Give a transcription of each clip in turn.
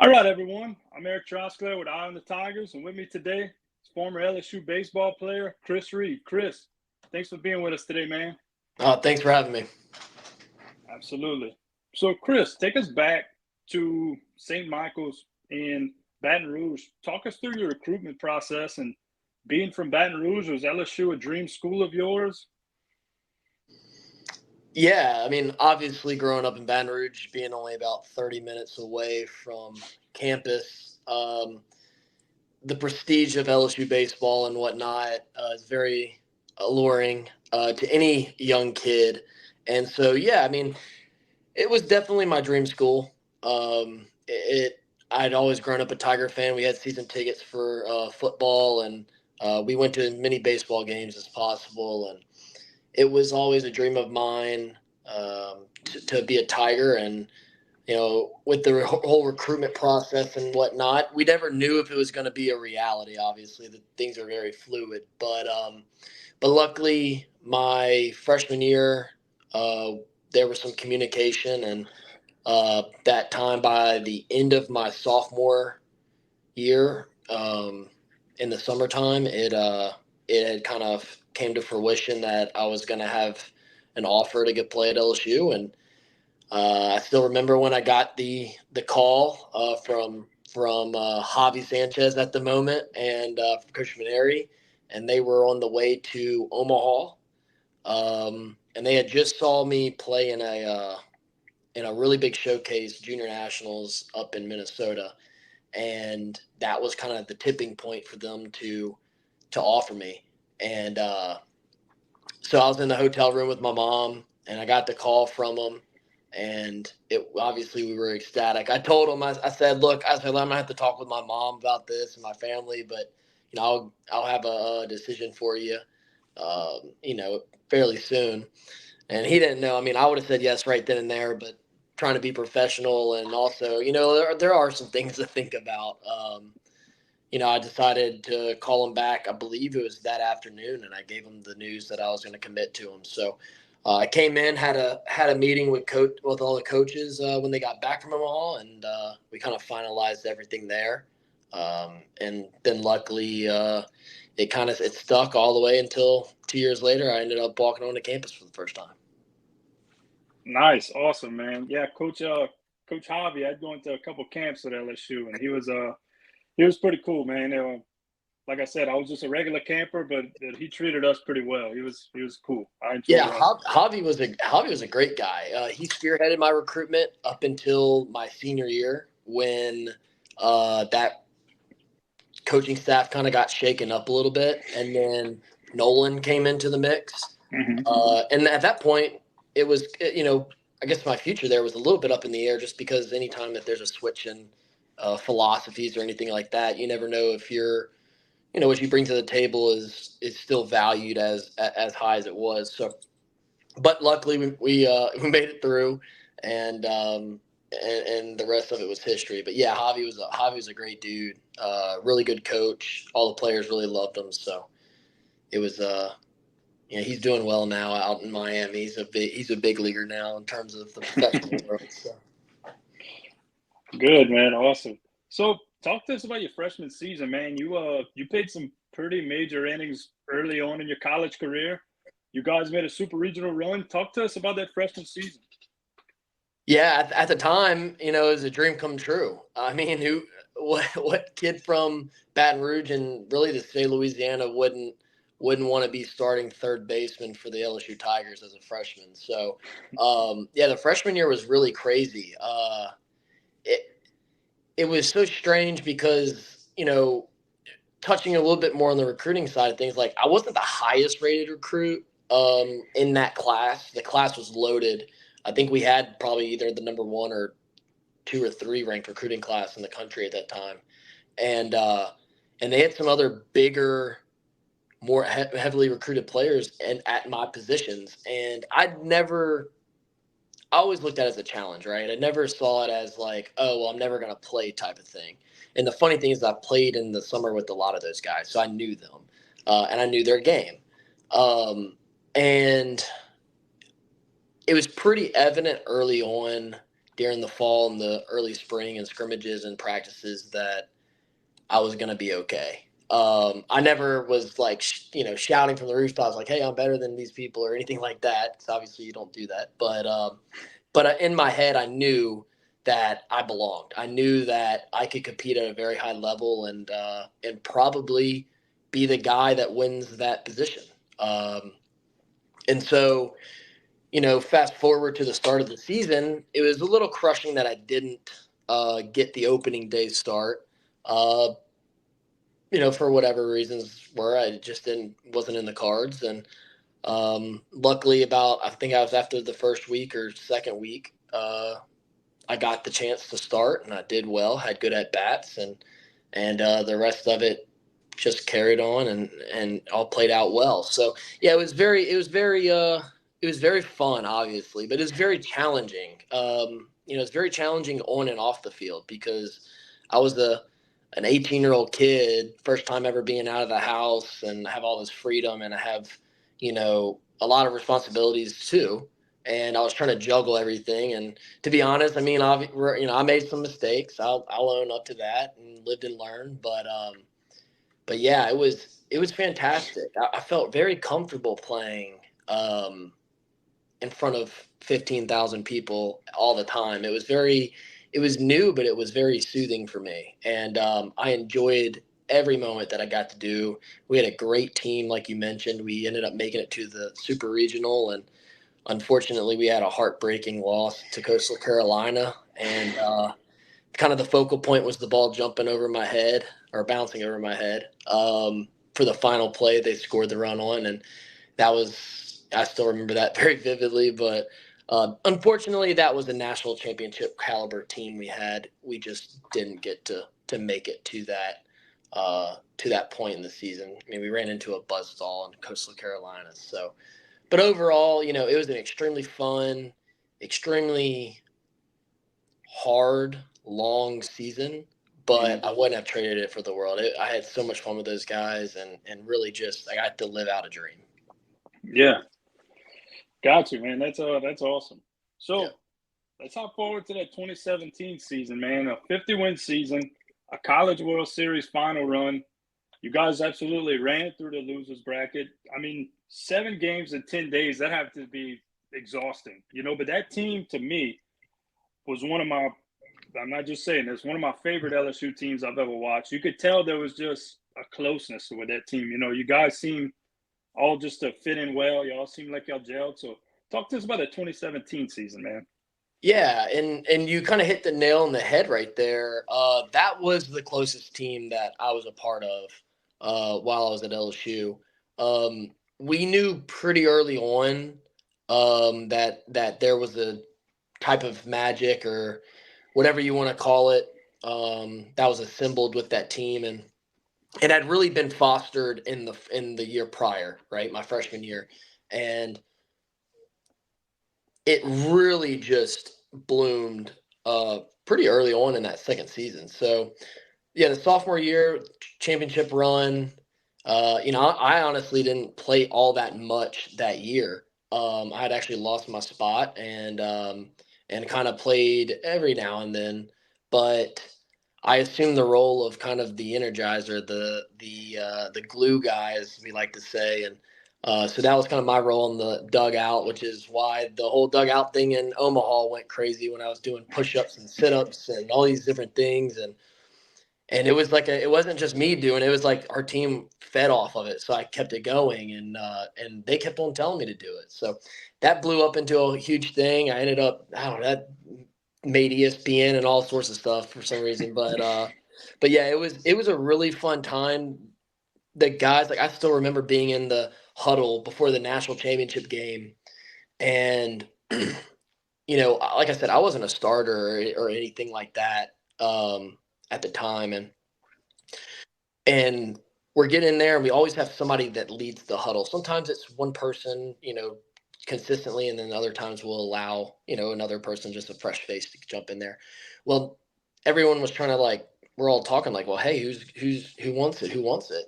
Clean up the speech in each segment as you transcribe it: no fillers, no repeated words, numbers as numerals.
All right, everyone. I'm Erik with Eye on the Tigers, and with me today is former LSU baseball player Chris Reid. Chris, thanks for being with us today, man. Thanks for having me. Absolutely. So, Chris, take us back to St. Michael's in Baton Rouge. Talk us through your recruitment process, and being from Baton Rouge, was LSU a dream school of yours? Yeah, I mean, obviously growing up in Baton Rouge, being only about 30 minutes away from campus, the prestige of LSU baseball and whatnot is very alluring to any young kid. And so, yeah, I mean, it was definitely my dream school. I'd always grown up a Tiger fan. We had season tickets for football, and we went to as many baseball games as possible. And it was always a dream of mine to be a Tiger. And, with the whole recruitment process and whatnot, we never knew if it was going to be a reality. Obviously, the things are very fluid. But luckily, my freshman year, there was some communication. And that time, by the end of my sophomore year, in the summertime, it had kind of came to fruition that I was going to have an offer to get play at LSU, and I still remember when I got the call from Javi Sanchez at the moment, and from Coach Maneri, and they were on the way to Omaha, and they had just saw me play in a really big showcase, Junior Nationals up in Minnesota, and that was kind of the tipping point for them to offer me. And so I was in the hotel room with my mom, and I got the call from them, and it obviously we were ecstatic. I told them, I said, look, I'm gonna have to talk with my mom about this and my family, but I'll have a decision for you, fairly soon. And he didn't know. I mean, I would have said yes right then and there, but trying to be professional, and also, there are some things to think about. I decided to call him back. I believe it was that afternoon, and I gave him the news that I was going to commit to him. So I came in, had a meeting with all the coaches when they got back from Omaha, and we kind of finalized everything there. And then luckily, it stuck all the way until 2 years later. I ended up walking onto campus for the first time. Nice, awesome, man. Yeah, Coach Javi, I'd gone to a couple camps at LSU, and he was pretty cool, man. Like I said, I was just a regular camper, but he treated us pretty well. He was cool. I enjoyed Yeah, watching. Javi was a great guy. He spearheaded my recruitment up until my senior year when that coaching staff kind of got shaken up a little bit, and then Nolan came into the mix. Hmm. And at that point, it was, I guess my future there was a little bit up in the air, just because anytime that there's a switch in philosophies or anything like that, you never know if what you bring to the table is still valued as high as it was. So, but luckily we made it through, and and the rest of it was history. But yeah, Javi was a great dude, really good coach. All the players really loved him. So it was he's doing well now out in Miami. He's a big leaguer now in terms of the professional world. So. Good, man. Awesome. So, talk to us about your freshman season, man. You played some pretty major innings early on in your college career. You guys made a super regional run. Talk to us about that freshman season. Yeah, at the time, it was a dream come true. I mean, what kid from Baton Rouge and really the state of Louisiana wouldn't want to be starting third baseman for the LSU Tigers as a freshman? So, yeah, the freshman year was really crazy. It it was so strange because touching a little bit more on the recruiting side of things, like I wasn't the highest rated recruit in that class. The class was loaded. I think we had probably either the number one or two or three ranked recruiting class in the country at that time, and they had some other bigger, more heavily recruited players and at my positions, and I always looked at it as a challenge, right? I never saw it as like, oh, well, I'm never going to play type of thing. And the funny thing is, I played in the summer with a lot of those guys, so I knew them, and I knew their game. And it was pretty evident early on during the fall and the early spring and scrimmages and practices that I was going to be okay. I never was like, shouting from the rooftops like, "Hey, I'm better than these people" or anything like that. 'Cause obviously you don't do that. But in my head, I knew that I belonged. I knew that I could compete at a very high level and probably be the guy that wins that position. Um, and so, fast forward to the start of the season, it was a little crushing that I didn't get the opening day start. Uh, for whatever reasons were, I just wasn't in the cards. And luckily, I think I was after the first week or second week, I got the chance to start, and I did well, had good at bats, and the rest of it just carried on and all played out well. So yeah, it was very fun, obviously, but it was very challenging. It's very challenging on and off the field because I was an 18-year-old kid, first time ever being out of the house, and I have all this freedom, and I have a lot of responsibilities too. And I was trying to juggle everything. And to be honest, I mean, I made some mistakes. I'll own up to that and lived and learned. But yeah, it was fantastic. I felt very comfortable playing in front of 15,000 people all the time. It was new, but it was very soothing for me, and I enjoyed every moment that I got to do. We had a great team, like you mentioned. We ended up making it to the Super Regional, and unfortunately, we had a heartbreaking loss to Coastal Carolina, and kind of the focal point was the ball jumping over my head or bouncing over my head. For the final play, they scored the run on, and I still remember that very vividly. But unfortunately, that was a national championship caliber team we had. We just didn't get to make it to that point in the season. I mean, we ran into a buzzsaw in Coastal Carolina. So, but overall, it was an extremely fun, extremely hard, long season, but I wouldn't have traded it for the world. I had so much fun with those guys, and really just I got to live out a dream. Yeah, got you, man. That's awesome. Yeah. So let's hop forward to that 2017 season, man. A 50-win season, a College World Series final run. You guys absolutely ran through the losers bracket. I mean, 7 games in 10 days, that had to be exhausting, but that team to me was I'm not just saying this, one of my favorite LSU teams I've ever watched. You could tell there was just a closeness with that team. You guys seem all just to fit in well. Y'all seem like y'all gelled. So talk to us about the 2017 season, man. Yeah, and you kind of hit the nail on the head right there. That was the closest team that I was a part of while I was at LSU. We knew pretty early on that there was a type of magic or whatever you want to call it that was assembled with that team, and it had really been fostered in the year prior, right, my freshman year, and it really just bloomed pretty early on in that second season. So yeah, the sophomore year championship run. I honestly didn't play all that much that year. I had actually lost my spot and kind of played every now and then, but I assumed the role of kind of the energizer, the glue guy, as we like to say, and so that was kind of my role in the dugout, which is why the whole dugout thing in Omaha went crazy when I was doing push-ups and sit-ups and all these different things, and it was it wasn't just me doing it. It was like our team fed off of it. So I kept it going, and they kept on telling me to do it. So that blew up into a huge thing. I ended up, I don't know, that made ESPN and all sorts of stuff for some reason. But yeah, it was a really fun time. The guys, like I still remember being in the huddle before the national championship game. And, like I said, I wasn't a starter or anything like that at the time. And we're getting in there, and we always have somebody that leads the huddle. Sometimes it's one person, consistently, and then other times we'll allow, another person, just a fresh face, to jump in there. Well, everyone was trying to we're all talking well, hey, who wants it? Who wants it?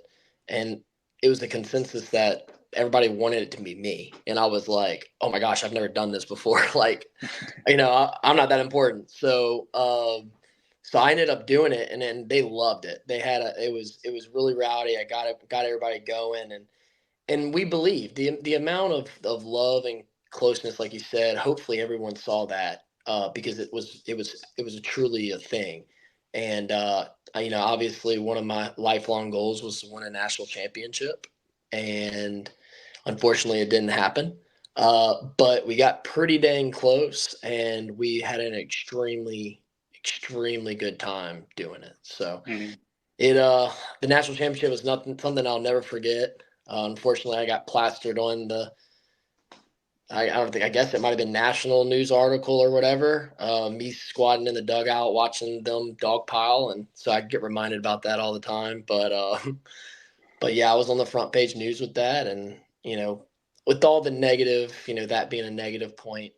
And it was the consensus that, everybody wanted it to be me. And I was like, oh my gosh, I've never done this before. Like, you know, I'm not that important. So I ended up doing it, and then they loved it. It was really rowdy. I got everybody going, and we believe the amount of love and closeness, like you said. Hopefully, everyone saw that because it was truly a thing. And you know, obviously, one of my lifelong goals was to win a national championship, and unfortunately, it didn't happen. But we got pretty dang close, and we had an extremely good time doing it. So Mm-hmm. the national championship was something I'll never forget. Unfortunately, I got plastered on I don't think, I guess it might have been national news article or whatever. Me squatting in the dugout watching them dogpile, and so I get reminded about that all the time. But yeah, I was on the front page news with that, and you know, with all the negative, you know, that being a negative point,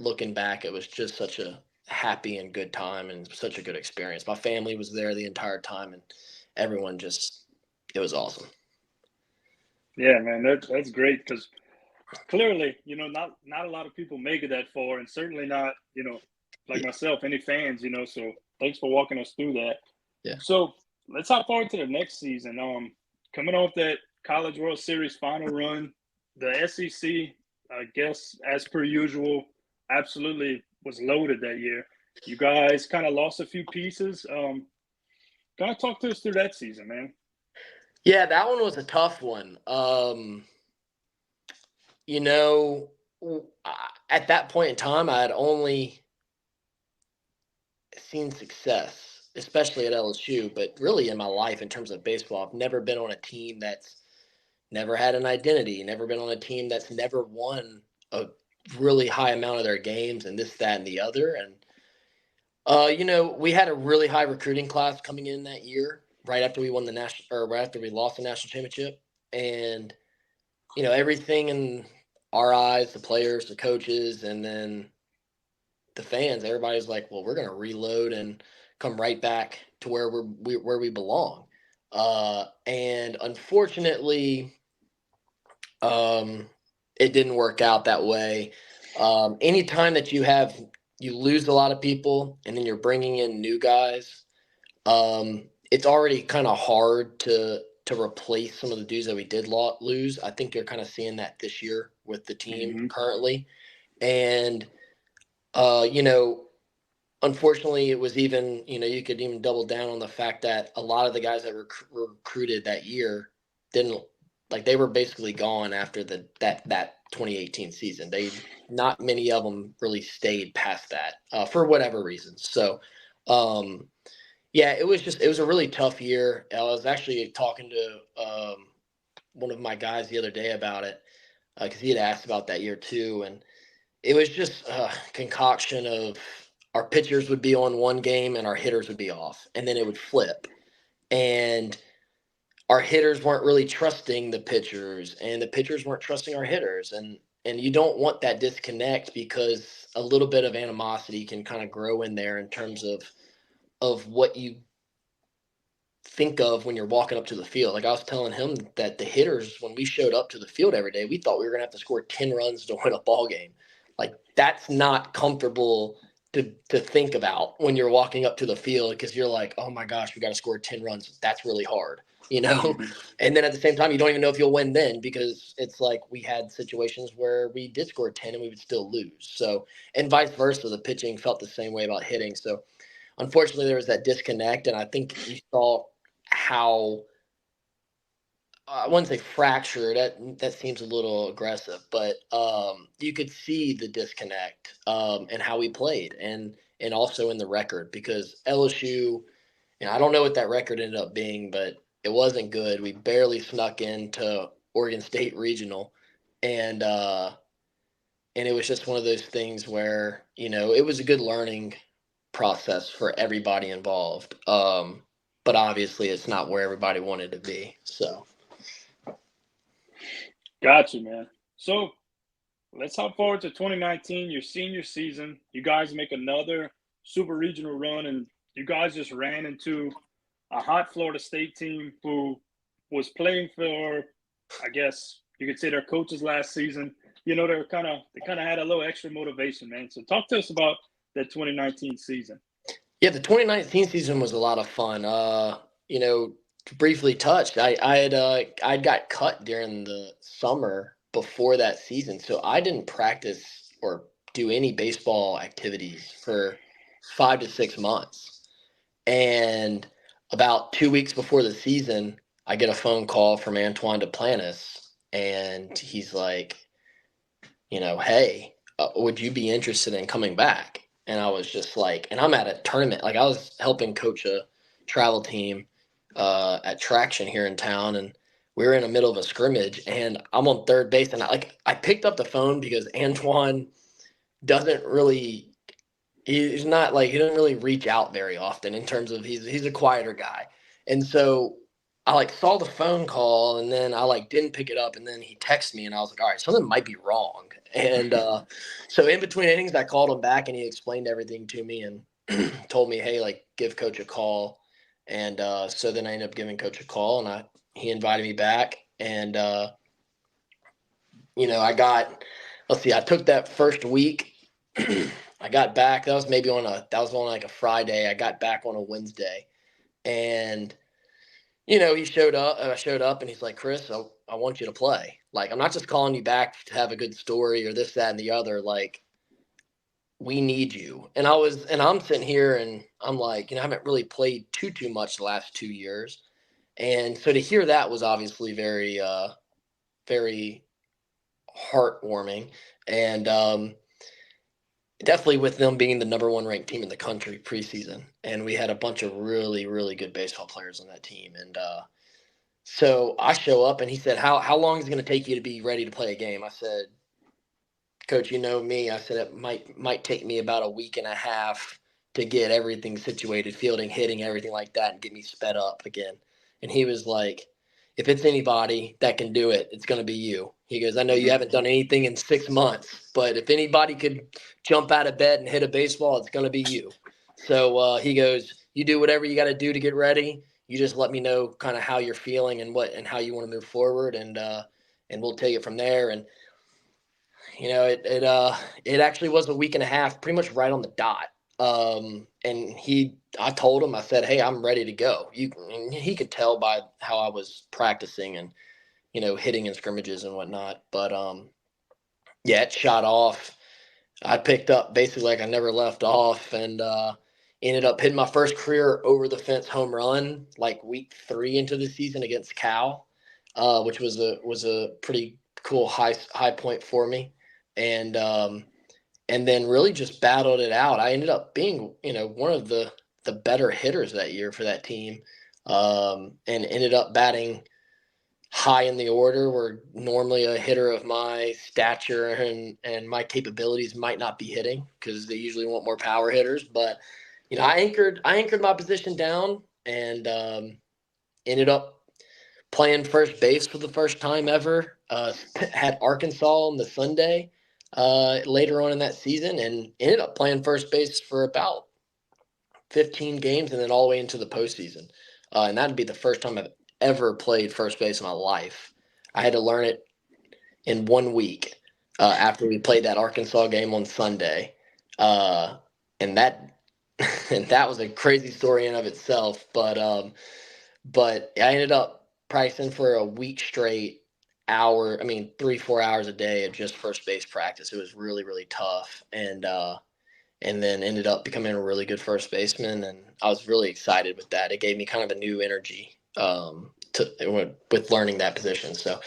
looking back, it was just such a happy and good time and such a good experience. My family was there the entire time, and everyone just, it was awesome. Yeah, man, that's great because clearly, you know, not a lot of people make it that far, and certainly not, you know, like Yeah. myself, any fans, you know. So thanks for walking us through that. Yeah. So let's hop forward to the next season. Coming off that College World Series final run, the SEC, I guess, as per usual, absolutely was loaded that year. You guys kind of lost a few pieces. Kind of talk to us through that season, man. Yeah, that one was a tough one. You know, at that point in time, I had only seen success, especially at LSU, but really in my life in terms of baseball. I've never been on a team that's never had an identity, never been on a team that's never won a really high amount of their games and this, that, and the other. And, you know, we had a really high recruiting class coming in that year, right after we won the national, or right after we lost the national championship. And, you know, everything in our eyes, the players, the coaches, and then the fans, everybody's like, well, we're going to reload and come right back to where where we belong. And unfortunately, um, it didn't work out that way. Anytime that you lose a lot of people and then you're bringing in new guys, it's already kind of hard to replace some of the dudes that we did lose. I think you're kind of seeing that this year with the team Mm-hmm. currently. And you know, unfortunately, it was even, you know, you could even double down on the fact that a lot of the guys that were recruited that year didn't, like, they were basically gone after that 2018 season. Not many of them really stayed past that for whatever reasons. So, um, yeah, it was a really tough year. I was actually talking to one of my guys the other day about it because he had asked about that year too, and it was just a concoction of our pitchers would be on one game and our hitters would be off, and then it would flip. And our hitters weren't really trusting the pitchers, and the pitchers weren't trusting our hitters. And you don't want that disconnect because a little bit of animosity can kind of grow in there in terms of what you think of when you're walking up to the field. Like I was telling him that the hitters, when we showed up to the field every day, we thought we were gonna have to score 10 runs to win a ball game. Like that's not comfortable to think about when you're walking up to the field because you're like, oh my gosh, we got to score 10 runs. That's really hard, you know? Mm-hmm. And then at the same time, you don't even know if you'll win then because it's like we had situations where we did score 10 and we would still lose. So, and vice versa, the pitching felt the same way about hitting. So, unfortunately, there was that disconnect. And I think you saw how I wouldn't say fractured. That seems a little aggressive, but you could see the disconnect and how we played, and also in the record because LSU. You know, I don't know what that record ended up being, but it wasn't good. We barely snuck into Oregon State Regional, and and it was just one of those things where you know it was a good learning process for everybody involved. But obviously, it's not where everybody wanted to be. So. Got you, man. So let's hop forward to 2019, your senior season. You guys make another super regional run, and you guys just ran into a hot Florida State team who was playing for, I guess, you could say their coaches last season. You know, they kind of had a little extra motivation, man. So talk to us about that 2019 season. Yeah, the 2019 season was a lot of fun. You know, briefly touched. I got cut during the summer before that season, so I didn't practice or do any baseball activities for 5 to 6 months. And about 2 weeks before the season, I get a phone call from Antoine Duplantis, and he's like, hey, would you be interested in coming back? And I was just like, and I'm at a tournament. Like I was helping coach a travel team at Traction here in town, and we were in the middle of a scrimmage, and I'm on third base, and I picked up the phone because Antoine doesn't really. He's not like he doesn't really reach out very often in terms of he's a quieter guy, and so I like saw the phone call and then I like didn't pick it up and then he texted me and I was like, all right, something might be wrong. And so in between innings, I called him back and he explained everything to me and told me, hey, like give coach a call. And so then I ended up giving coach a call and he invited me back and I took that first week. I got back. That was on like a Friday. I got back on a Wednesday, and he showed up. I showed up, and he's like, "Chris, I want you to play. Like, I'm not just calling you back to have a good story or this, that, and the other. Like, we need you." And I'm sitting here, and I'm like, I haven't really played too much the last 2 years, and so to hear that was obviously very, very heartwarming, and definitely with them being the number one ranked team in the country preseason. And we had a bunch of really, really good baseball players on that team. And so I show up and he said, how long is it going to take you to be ready to play a game? I said, Coach, you know me. I said, it might take me about a week and a half to get everything situated, fielding, hitting, everything like that, and get me sped up again. And he was like, if it's anybody that can do it, it's going to be you. He goes, I know you haven't done anything in 6 months, but if anybody could jump out of bed and hit a baseball, it's going to be you. So he goes, you do whatever you got to do to get ready. You just let me know kind of how you're feeling and how you want to move forward, and we'll take it from there. And it actually was a week and a half, pretty much right on the dot. And I told him, I said, hey, I'm ready to go. And he could tell by how I was practicing and, hitting in scrimmages and whatnot. But, yeah, it shot off. I picked up basically like I never left off and, ended up hitting my first career over the fence home run, like week 3 into the season against Cal, which was a pretty cool high point for me. And then really just battled it out. I ended up being, one of the better hitters that year for that team, and ended up batting high in the order where normally a hitter of my stature and my capabilities might not be hitting because they usually want more power hitters. But, I anchored my position down and ended up playing first base for the first time ever. Had Arkansas on the Sunday later on in that season and ended up playing first base for about 15 games and then all the way into the postseason. And that'd be the first time I've ever played first base in my life. I had to learn it in 1 week after we played that Arkansas game on Sunday. And that and that was a crazy story in of itself. But I ended up practicing for a week straight, 3-4 hours a day of just first base practice. It was really, really tough. And then ended up becoming a really good first baseman. And I was really excited with that. It gave me kind of a new energy with learning that position. So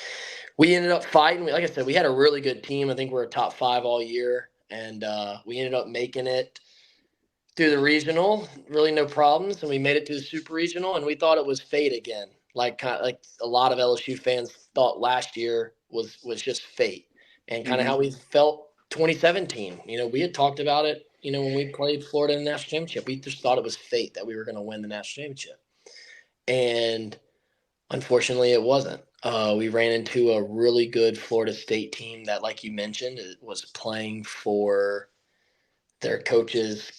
we ended up fighting. Like I said, we had a really good team. I think we're a top 5 all year. And we ended up making it through the regional, really no problems, and we made it to the super regional, and we thought it was fate again. Like a lot of LSU fans thought last year was just fate, and kind of how we felt 2017. We had talked about it. When we played Florida in the national championship, we just thought it was fate that we were going to win the national championship, and unfortunately, it wasn't. We ran into a really good Florida State team that, like you mentioned, was playing for their coach's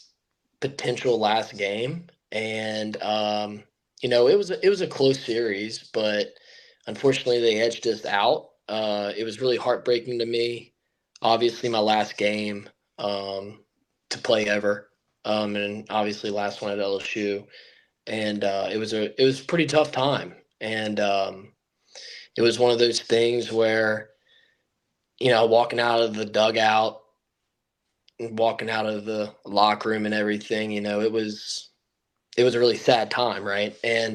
potential last game, and it was a close series, but unfortunately they edged us out. It was really heartbreaking to me. Obviously, my last game to play ever, and obviously last one at LSU. And it was a pretty tough time. And it was one of those things where, walking out of the dugout and walking out of the locker room and everything, it was a really sad time, right? And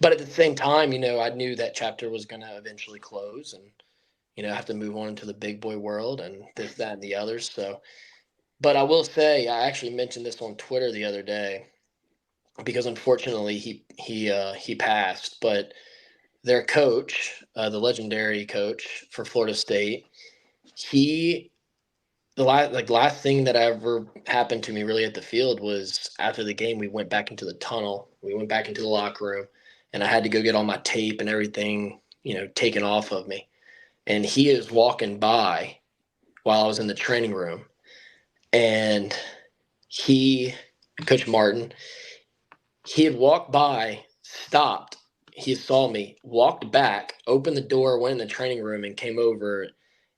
but at the same time, I knew that chapter was going to eventually close, and have to move on into the big boy world and this, that, and the others. So, but I will say, I actually mentioned this on Twitter the other day because unfortunately he passed, but their coach, the legendary coach for Florida State, he last thing that ever happened to me really at the field was after the game we went back into the tunnel, we went back into the locker room, and I had to go get all my tape and everything taken off of me, and he is walking by while I was in the training room, and Coach Martin, he had walked by, stopped. He saw me, walked back, opened the door, went in the training room, and came over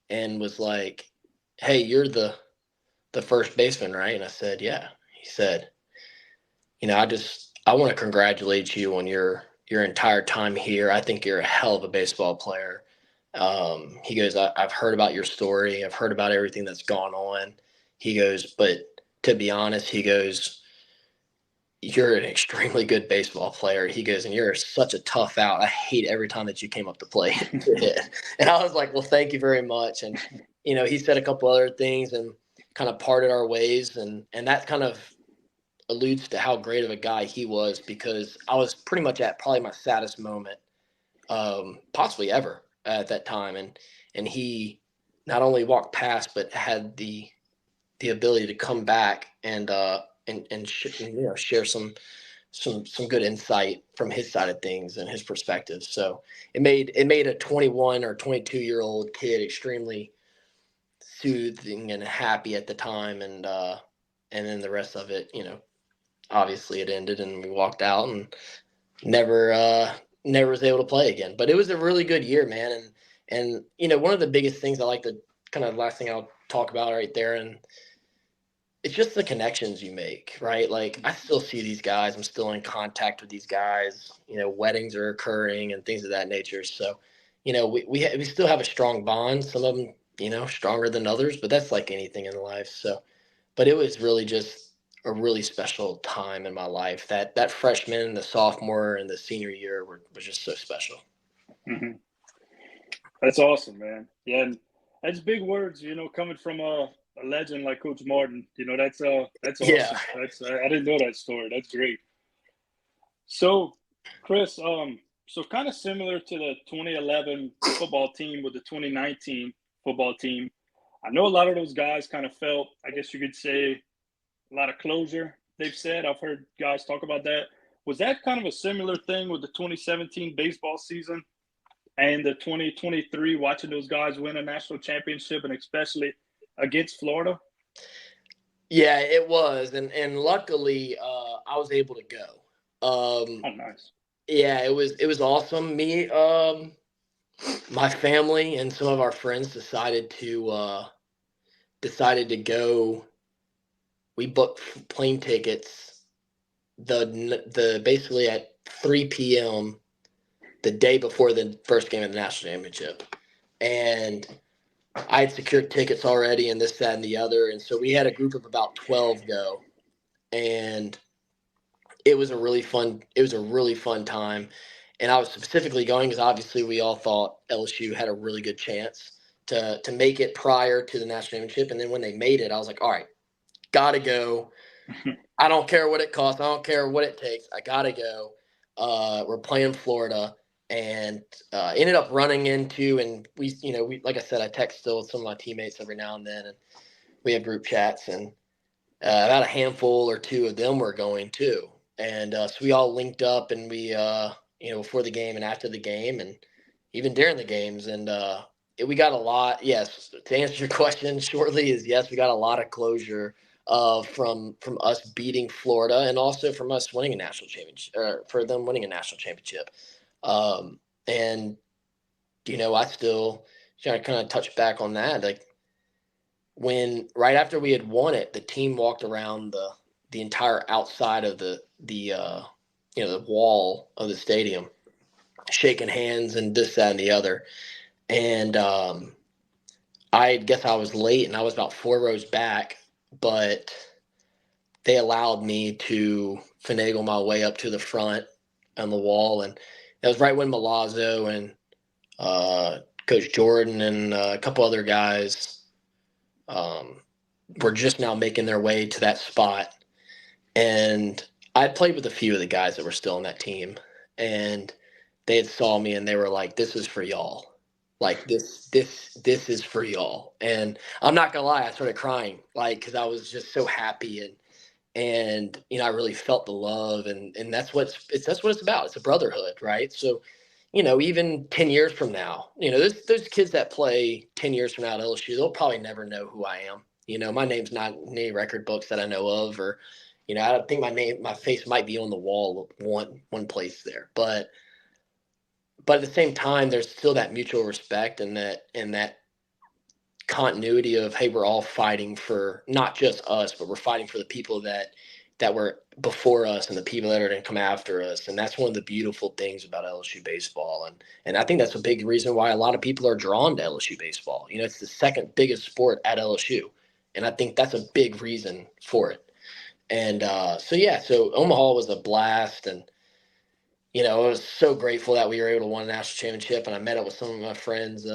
and was like, "Hey, you're the first baseman, right?" And I said, "Yeah." He said, I want to congratulate you on your entire time here. I think you're a hell of a baseball player." He goes, I've heard about your story. I've heard about everything that's gone on. He goes, but to be honest, he goes, you're an extremely good baseball player. He goes, and you're such a tough out. I hate every time that you came up to play. And I was like, well, thank you very much. And, he said a couple other things and kind of parted our ways. And that kind of alludes to how great of a guy he was, because I was pretty much at probably my saddest moment, possibly ever at that time. And he not only walked past, but had the ability to come back and share some good insight from his side of things and his perspective. So it made a 21 or 22-year-old kid extremely soothing and happy at the time. And then the rest of it, obviously it ended and we walked out and never was able to play again. But it was a really good year, man. And one of the biggest things I like to kind of last thing I'll talk about right there, and it's just the connections you make, right? Like I still see these guys. I'm still in contact with these guys. Weddings are occurring and things of that nature. So, we still have a strong bond. Some of them, stronger than others, but that's like anything in life. So, but it was really just a really special time in my life. That freshman, the sophomore, and the senior year was just so special. Mm-hmm. That's awesome, man. Yeah, and that's big words, coming from a legend like Coach Martin. That's awesome. Yeah. I didn't know that story. That's great. So, Chris, so kind of similar to the 2011 football team with the 2019 football team. I know a lot of those guys kind of felt, I guess you could say, a lot of closure. They've said, I've heard guys talk about that. Was that kind of a similar thing with the 2017 baseball season and the 2023, watching those guys win a national championship, and especially against Florida? Yeah, it was, and luckily I was able to go. Oh, nice. Yeah, it was awesome. Me, my family, and some of our friends decided to go. We booked plane tickets the basically at 3 p.m. the day before the first game of the national championship, and I had secured tickets already, and this, that, and the other, and so we had a group of about 12 go, and it was a really fun time. And I was specifically going because obviously we all thought LSU had a really good chance to make it prior to the national championship. And then when they made it, I was like, all right, gotta go. I don't care what it costs. I don't care what it takes. I gotta go. We're playing Florida, and ended up running into, and we like I said, I text still with some of my teammates every now and then, and we have group chats, and about a handful or two of them were going too. And so we all linked up, and we, before the game and after the game, and even during the games. And we got a lot. Yes, to answer your question shortly, is yes, we got a lot of closure from us beating Florida, and also from us winning a national championship, or for them winning a national championship. And I still kind of touch back on that. Like when right after we had won it, the team walked around the entire outside of the wall of the stadium, shaking hands and this, that, and the other. And I guess I was late and I was about 4 rows back, but they allowed me to finagle my way up to the front on the wall. And that was right when Milazzo and Coach Jordan and a couple other guys were just now making their way to that spot. And I played with a few of the guys that were still on that team. And they had saw me and they were like, "This is for y'all. Like this is for y'all." And I'm not gonna lie, I started crying, like, because I was just so happy and I really felt the love, and that's what it's about. It's a brotherhood, right? So, even 10 years from now, those kids that play 10 years from now at LSU, they'll probably never know who I am. My name's not in any record books that I know of, or I don't think my face might be on the wall one place there, but at the same time, there's still that mutual respect and that continuity of, hey, we're all fighting for not just us, but we're fighting for the people that were before us and the people that are going to come after us. And that's one of the beautiful things about LSU baseball. And I think that's a big reason why a lot of people are drawn to LSU baseball. It's the second biggest sport at LSU. And I think that's a big reason for it. And so Omaha was a blast. And, I was so grateful that we were able to win a national championship. And I met up with some of my friends,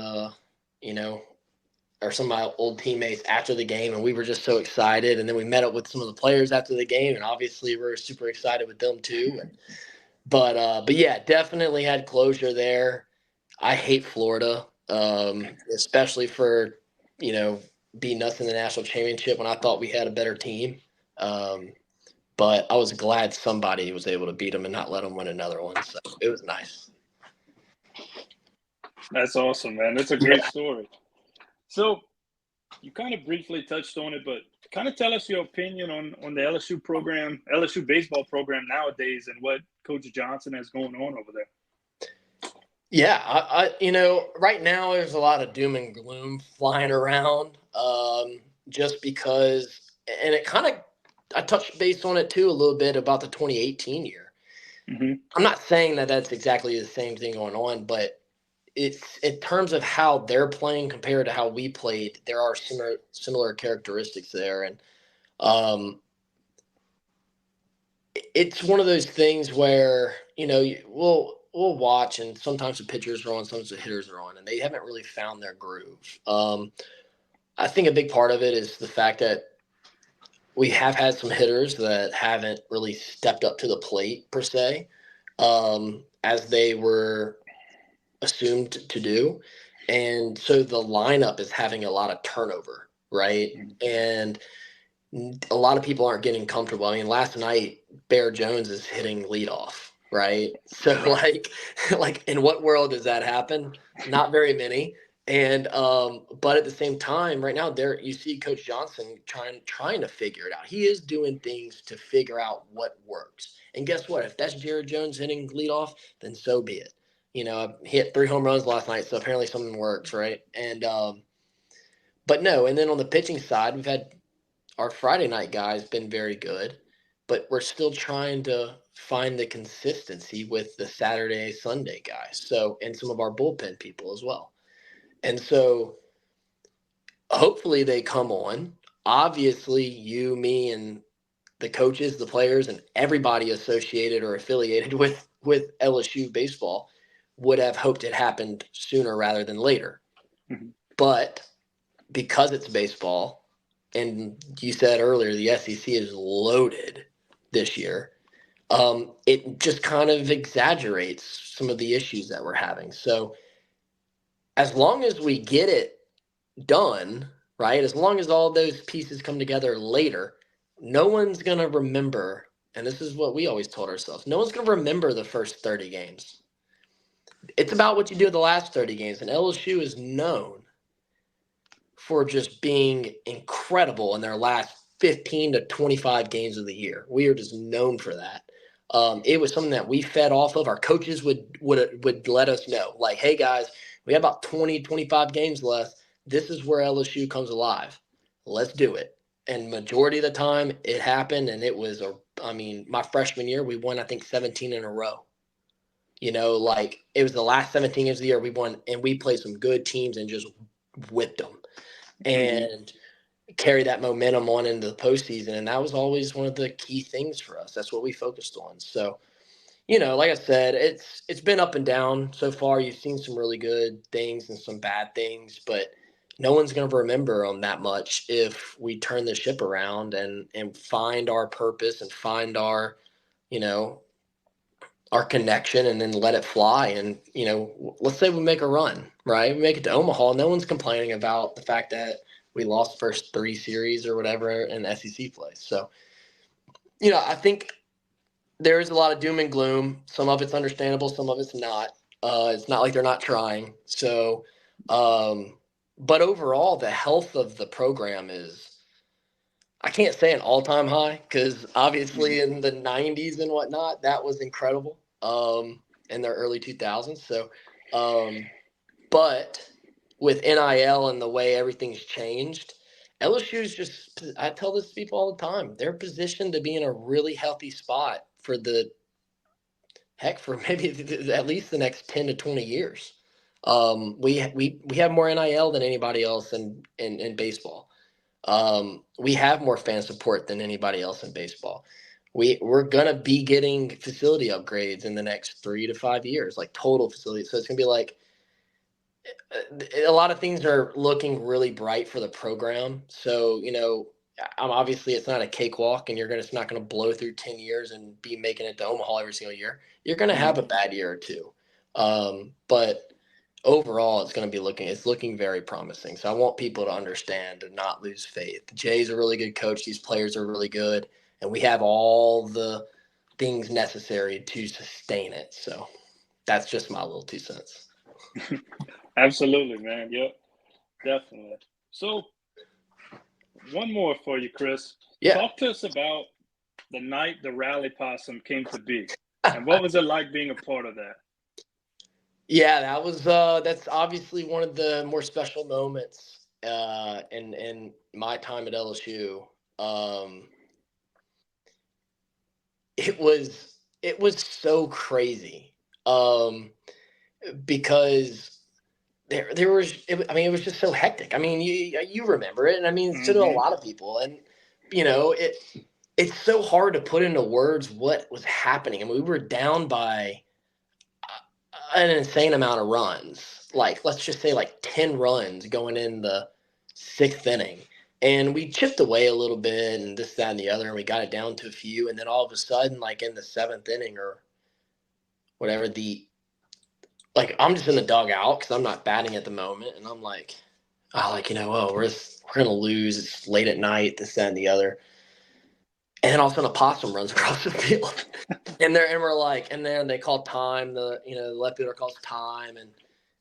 or some of my old teammates after the game, and we were just so excited. And then we met up with some of the players after the game, and obviously we're super excited with them too. But yeah, definitely had closure there. I hate Florida, especially for beating us in the national championship when I thought we had a better team. But I was glad somebody was able to beat them and not let them win another one. So it was nice. That's awesome, man. That's a great story. So you kind of briefly touched on it, but kind of tell us your opinion on the LSU program, LSU baseball program nowadays, and what Coach Johnson has going on over there. Yeah, I right now there's a lot of doom and gloom flying around, just because, and it kind of, I touched base on it too a little bit about the 2018 year. Mm-hmm. I'm not saying that that's exactly the same thing going on, but it's in terms of how they're playing compared to how we played, there are similar characteristics there. And it's one of those things where, we'll watch, and sometimes the pitchers are on, sometimes the hitters are on, and they haven't really found their groove. I think a big part of it is the fact that we have had some hitters that haven't really stepped up to the plate per se, as they were assumed to do. And so the lineup is having a lot of turnover, right? And a lot of people aren't getting comfortable. I mean, last night, Bear Jones is hitting leadoff, right? So like in what world does that happen? Not very many. And but at the same time, right now, there you see Coach Johnson trying to figure it out. He is doing things to figure out what works. And guess what? If that's Jared Jones hitting leadoff, then so be it. I hit 3 home runs last night, so apparently something works, right? And but no, and then on the pitching side, we've had our Friday night guys been very good, but we're still trying to find the consistency with the Saturday, Sunday guys. So, and some of our bullpen people as well. And so hopefully they come on. Obviously, you, me, and the coaches, the players, and everybody associated or affiliated with LSU baseball would have hoped it happened sooner rather than later. Mm-hmm. But because it's baseball, and you said earlier the SEC is loaded this year, it just kind of exaggerates some of the issues that we're having. So as long as we get it done, right, as long as all those pieces come together later, no one's going to remember, and this is what we always told ourselves, no one's going to remember the first 30 games. It's about what you do the last 30 games, and LSU is known for just being incredible in their last 15 to 25 games of the year. We are just known for that. It was something that we fed off of. Our coaches would let us know, like, hey guys, We had about 20, 25 games left. This is where LSU comes alive. Let's do it. And majority of the time it happened, and it was my freshman year, we won, I think, 17 in a row. Like it was the last 17 games of the year we won, and we played some good teams and just whipped them and carried that momentum on into the postseason. And that was always one of the key things for us. That's what we focused on. So, like I said, it's been up and down so far. You've seen some really good things and some bad things, but no one's going to remember them that much if we turn the ship around and find our purpose and find our, our connection, and then let it fly. And, let's say we make a run, right? We make it to Omaha. No one's complaining about the fact that we lost the first 3 series or whatever in SEC play. So, I think there is a lot of doom and gloom. Some of it's understandable. Some of it's not. It's not like they're not trying. So, but overall, the health of the program is, I can't say an all-time high, because obviously in the 90s and whatnot, that was incredible, in the early 2000s. So, but with NIL and the way everything's changed, LSU's just, I tell this to people all the time, they're positioned to be in a really healthy spot for for maybe at least the next 10 to 20 years. We have more NIL than anybody else in baseball. We have more fan support than anybody else in baseball. We're gonna be getting facility upgrades in the next 3 to 5 years, like total facilities. So it's gonna be like, a lot of things are looking really bright for the program. So, obviously it's not a cakewalk, and it's not going to blow through 10 years and be making it to Omaha every single year. You're going to have a bad year or two. But overall it's looking very promising. So I want people to understand and not lose faith. Jay's a really good coach. These players are really good, and we have all the things necessary to sustain it. So that's just my little 2 cents. Absolutely, man. Yep, definitely. So, one more for you, Chris. Yeah. Talk to us about the night the Rally Possum came to be, and what was it like being a part of that? Yeah, that's obviously one of the more special moments in my time at LSU. It was so crazy, because there was, it was just so hectic. I mean, you remember it, and I mean, so do a lot of people. And it's so hard to put into words what was happening. I mean, we were down by an insane amount of runs. Like, let's just say like 10 runs going in the 6th inning. And we chipped away a little bit and this, that, and the other, and we got it down to a few. And then all of a sudden, like in the 7th inning or whatever, I'm just in the dugout because I'm not batting at the moment. And I'm like, we're going to lose. It's late at night, this, that, and the other. And then all of a sudden a possum runs across the field. And we're like, and then they call time. The left fielder calls time, and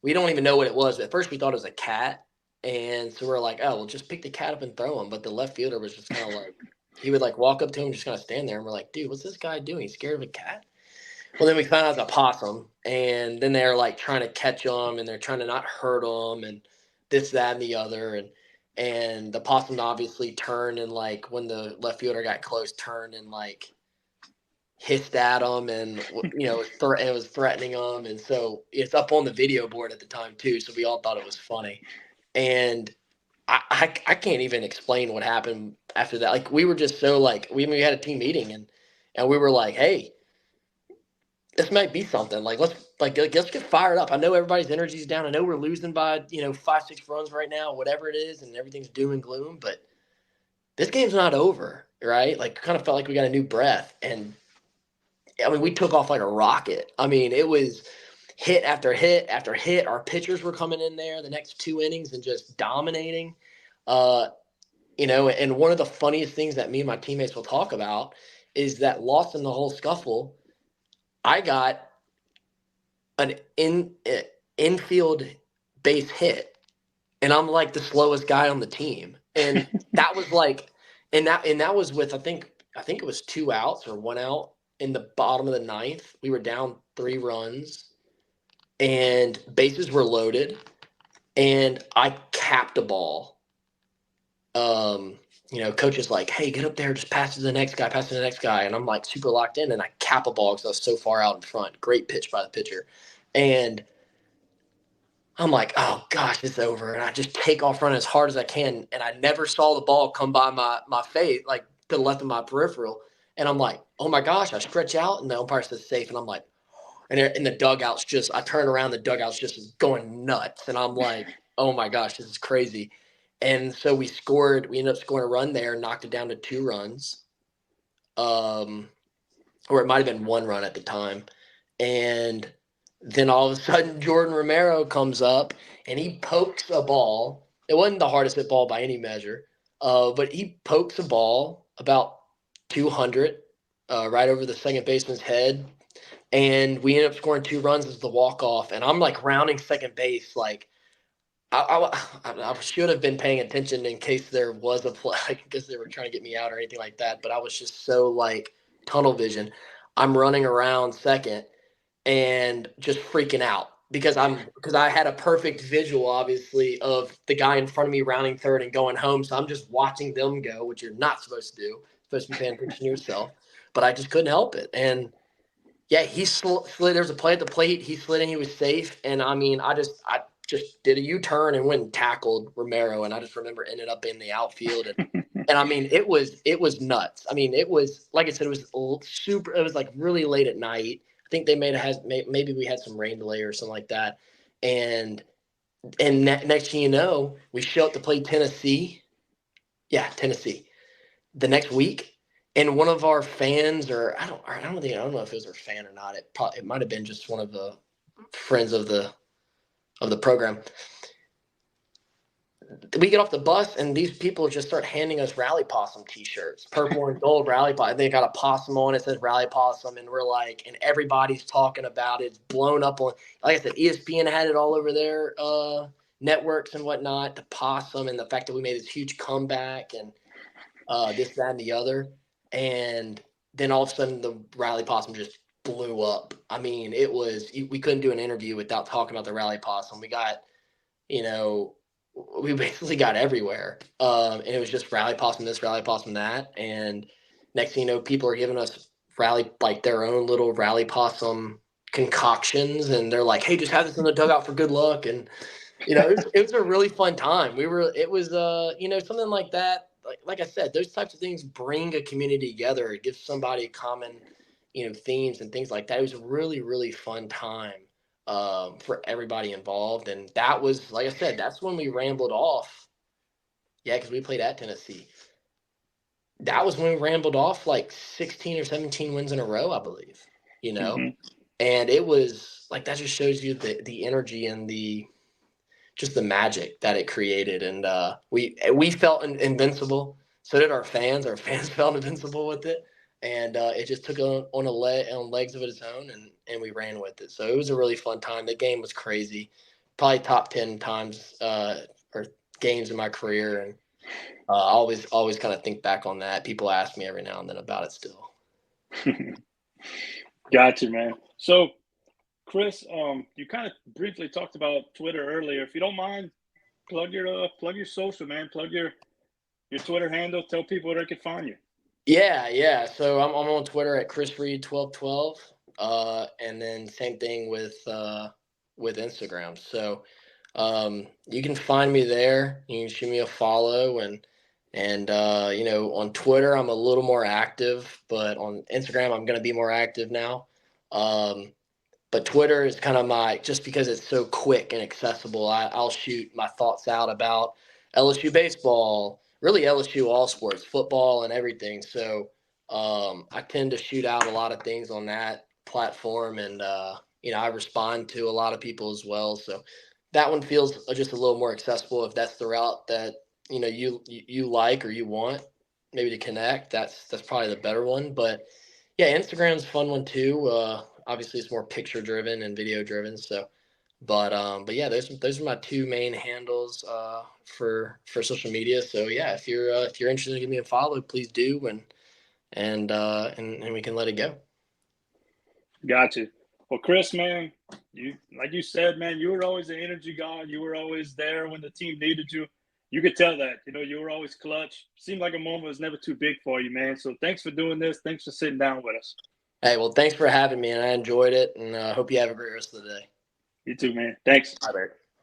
we don't even know what it was. At first, we thought it was a cat, and so we're like, oh, well, just pick the cat up and throw him. But the left fielder was just kind of like, he would like walk up to him, just kind of stand there, and we're like, dude, what's this guy doing? He's scared of a cat? Well, then we found out it's a possum, and then they're like trying to catch him, and they're trying to not hurt him, and this, that, and the other, and the possum obviously turned, and like when the left fielder got close, turned and like hissed at him, and it was threatening him. And so it's up on the video board at the time too, so we all thought it was funny. And I can't even explain what happened after that. Like, we were just so like, we had a team meeting, and we were like, hey, this might be something. Like, let's get fired up. I know everybody's energy's down. I know we're losing by 5-6 runs right now, whatever it is, and everything's doom and gloom, but this game's not over, right? Like, kind of felt like we got a new breath. And I mean, we took off like a rocket. I mean, it was hit after hit after hit. Our pitchers were coming in there the next 2 innings and just dominating. And one of the funniest things that me and my teammates will talk about is that lost in the whole scuffle, I got an infield base hit, and I'm like the slowest guy on the team. And that was like, and that was with, I think it was 2 outs or 1 out in the bottom of the 9th. We were down 3 runs, and bases were loaded, and I capped a ball. Coach is like, hey, get up there, just pass to the next guy, pass to the next guy. And I'm like super locked in, and I cap a ball because I was so far out in front. Great pitch by the pitcher. And I'm like, oh gosh, it's over. And I just take off running as hard as I can. And I never saw the ball come by my face, like to the left of my peripheral. And I'm like, oh my gosh, I stretch out, and the umpire says safe. And I'm like, and in the dugouts, I turn around, the dugouts just going nuts. And I'm like, oh my gosh, this is crazy. And so we ended up scoring a run there, knocked it down to 2 runs. Or it might have been 1 run at the time. And then all of a sudden, Jordan Romero comes up and he pokes a ball. It wasn't the hardest hit ball by any measure, but he pokes a ball about 200 right over the second baseman's head. And we ended up scoring 2 runs as the walk-off. And I'm like rounding second base, like I should have been paying attention in case there was a play, because they were trying to get me out or anything like that. But I was just so like tunnel vision. I'm running around second and just freaking out because I had a perfect visual, obviously, of the guy in front of me rounding third and going home. So I'm just watching them go, which you're not supposed to do. You're supposed to be paying attention to yourself. But I just couldn't help it. And yeah, he slid. There was a play at the plate. He slid and he was safe. And I mean, I just did a U-turn and went and tackled Romero. And I just remember ended up in the outfield. And I mean, it was nuts. I mean, it was, like I said, it was super. It was like really late at night. I think they maybe we had some rain delay or something like that. And next thing you know, we show up to play Tennessee. Yeah, Tennessee. The next week, and one of our fans, or I don't know if it was our fan or not. It might have been just one of the friends of the program. We get off the bus, and these people just start handing us Rally Possum T-shirts, purple and gold Rally Possum. They got a possum on it, says Rally Possum, and we're like, and everybody's talking about it. It's blown up on, like I said, ESPN had it all over their networks and whatnot. The possum and the fact that we made this huge comeback and this, that, and the other. And then all of a sudden, the Rally Possum just blew up. I mean, we couldn't do an interview without talking about the Rally Possum. We basically got everywhere. And it was just Rally Possum this, Rally Possum that. And next thing you know, people are giving us their own little Rally Possum concoctions. And they're like, hey, just have this in the dugout for good luck. And, it was a really fun time. It was something like that. Like I said, those types of things bring a community together. It gives somebody common, themes and things like that. It was a really, really fun time for everybody involved. And that was, like I said, that's when we rambled off. Yeah, because we played at Tennessee. That was when we rambled off like 16 or 17 wins in a row, I believe, Mm-hmm. And it was like, that just shows you the energy and just the magic that it created. And we felt invincible. So did our fans. Our fans felt invincible with it. And it just took on legs of its own, and we ran with it. So it was a really fun time. The game was crazy. Probably top 10 times or games in my career. And always kind of think back on that. People ask me every now and then about it still. Gotcha, man. So, Chris, you kind of briefly talked about Twitter earlier. If you don't mind, plug your social, man. Plug your Twitter handle. Tell people where they can find you. Yeah. So I'm on Twitter at Chris Reid 1212, and then same thing with Instagram. So you can find me there. You can shoot me a follow, and on Twitter I'm a little more active, but on Instagram I'm going to be more active now. But Twitter is kind of just because it's so quick and accessible. I'll shoot my thoughts out about LSU baseball, really LSU all sports, football and everything. So I tend to shoot out a lot of things on that platform, and I respond to a lot of people as well. So that one feels just a little more accessible if that's the route that you like or you want maybe to connect. That's probably the better one. But yeah, Instagram's a fun one too. Obviously, it's more picture driven and video driven. So, but yeah, those are my 2 main handles for social media. So yeah, if you're interested in giving me a follow, please do, and we can let it go. Gotcha. Well, Chris, man, you like you said, man, you were always the energy guy. You were always there when the team needed you. You could tell that. You were always clutch. Seemed like a moment was never too big for you, man. So thanks for doing this. Thanks for sitting down with us. Hey, well, thanks for having me, and I enjoyed it, and I hope you have a great rest of the day. You too, man. Thanks. Bye, Erik.